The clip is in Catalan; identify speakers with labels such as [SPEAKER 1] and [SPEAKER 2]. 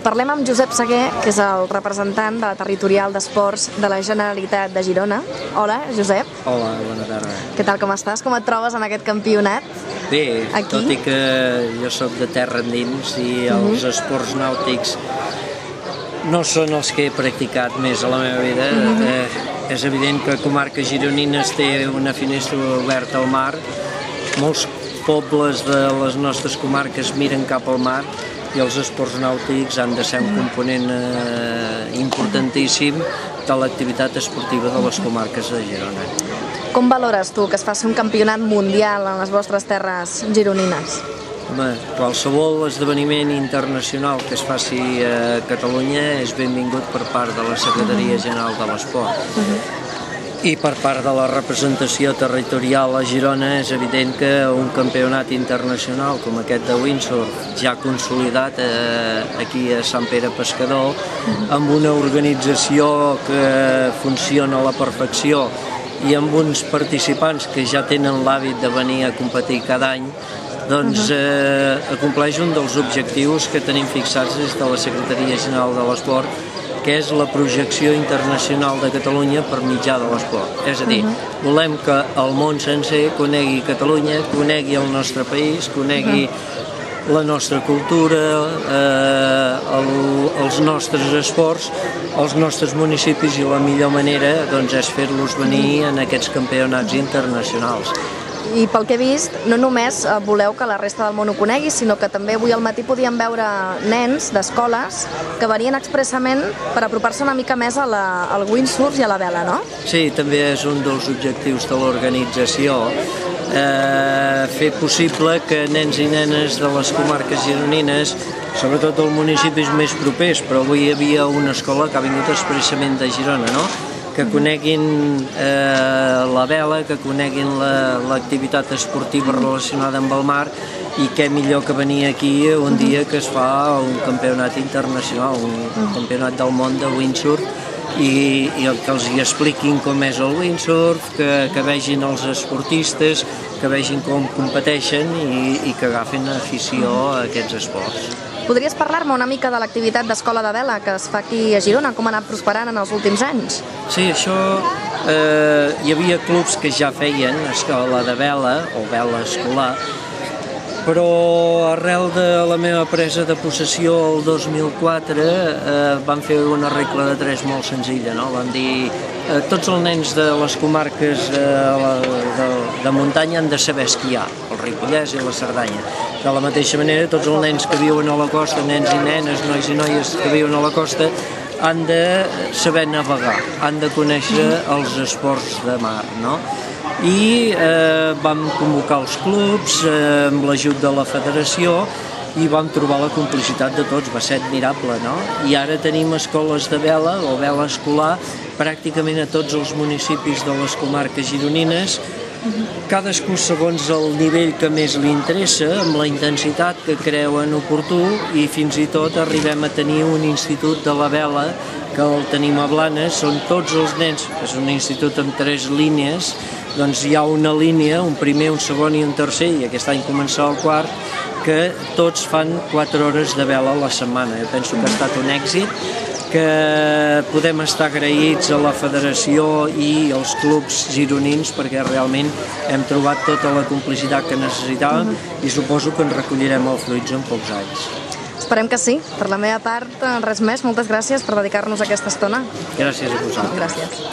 [SPEAKER 1] Parlem amb Josep Seguer, que és el representant de la Territorial d'Esports de la Generalitat de Girona. Hola, Josep.
[SPEAKER 2] Hola, bona tarda.
[SPEAKER 1] Què tal, com estàs? Com et trobes en aquest campionat?
[SPEAKER 2] Bé,
[SPEAKER 1] aquí?
[SPEAKER 2] Tot i que jo sóc de terra endins i els esports nàutics no són els que he practicat més a la meva vida. És evident que Comarques Gironines té una finestra oberta al mar. Molts pobles de les nostres comarques miren cap al mar i els esports nàutics han de ser un component importantíssim de l'activitat esportiva de les comarques de Girona.
[SPEAKER 1] Com valores tu que es faci un campionat mundial en les vostres terres gironines?
[SPEAKER 2] Qualsevol esdeveniment internacional que es faci a Catalunya és benvingut per part de la Secretaria General de l'Esport. I per part de la representació territorial a Girona és evident que un campionat internacional com aquest de windsurf, ja consolidat aquí a Sant Pere Pescador, amb una organització que funciona a la perfecció i amb uns participants que ja tenen l'hàbit de venir a competir cada any, doncs acompleix un dels objectius que tenim fixats des de la Secretaria General de l'Esport, que és la projecció internacional de Catalunya per mitjà de l'esport. És a dir, volem que el món sencer conegui Catalunya, conegui el nostre país, conegui la nostra cultura, els nostres esports, els nostres municipis, i la millor manera és fer-los venir en aquests campionats internacionals.
[SPEAKER 1] I pel que he vist, no només voleu que la resta del món ho conegui, sinó que també avui al matí podíem veure nens d'escoles que venien expressament per apropar-se una mica més al windsurf i a la vela, no?
[SPEAKER 2] Sí, també és un dels objectius de l'organització, fer possible que nens i nenes de les comarques gironines, sobretot dels municipis més propers, però avui hi havia una escola que ha vingut expressament de Girona, no?, que coneguin la vela, que coneguin l'activitat esportiva relacionada amb el mar, i què millor que venir aquí un dia que es fa un campionat internacional, un campionat del món de windsurf, i que els hi expliquin com és el windsurf, que vegin els esportistes, que vegin com competeixen i que agafin afició a aquests esports.
[SPEAKER 1] Podries parlar-me una mica de l'activitat d'escola de vela que es fa aquí a Girona, com ha anat prosperant en els últims anys?
[SPEAKER 2] Sí, això hi havia clubs que ja feien escola de vela o vela escolar, però arrel de la meva presa de possessió el 2004 vam fer una regla de 3 molt senzilla, no? Vam dir tots els nens de les comarques de muntanya han de saber esquiar, el Ripollès i la Cerdanya. De la mateixa manera, tots els nens que viuen a la costa, nens i nenes, nois i noies que viuen a la costa, han de saber navegar, han de conèixer els esports de mar, no? I vam convocar els clubs amb l'ajut de la federació i vam trobar la complicitat de tots, va ser admirable, no? I ara tenim escoles de vela o vela escolar pràcticament a tots els municipis de les comarques gironines, cadascú segons el nivell que més li interessa, amb la intensitat que creuen oportú, i fins i tot arribem a tenir un institut de la vela que el tenim a Blanes, són tots els nens, és un institut amb 3 línies, doncs hi ha una línia, un primer, un segon i un tercer, i aquest any començarà el quart, que tots fan 4 hores de vela a la setmana. Jo penso que ha estat un èxit, que podem estar agraïts a la federació i als clubs gironins perquè realment hem trobat tota la complicitat que necessitàvem i suposo que ens recollirem els fruits en pocs anys.
[SPEAKER 1] Esperem que sí. Per la meva part, res més. Moltes gràcies per dedicar-nos aquesta estona.
[SPEAKER 2] Gràcies a vosaltres.
[SPEAKER 1] Gràcies.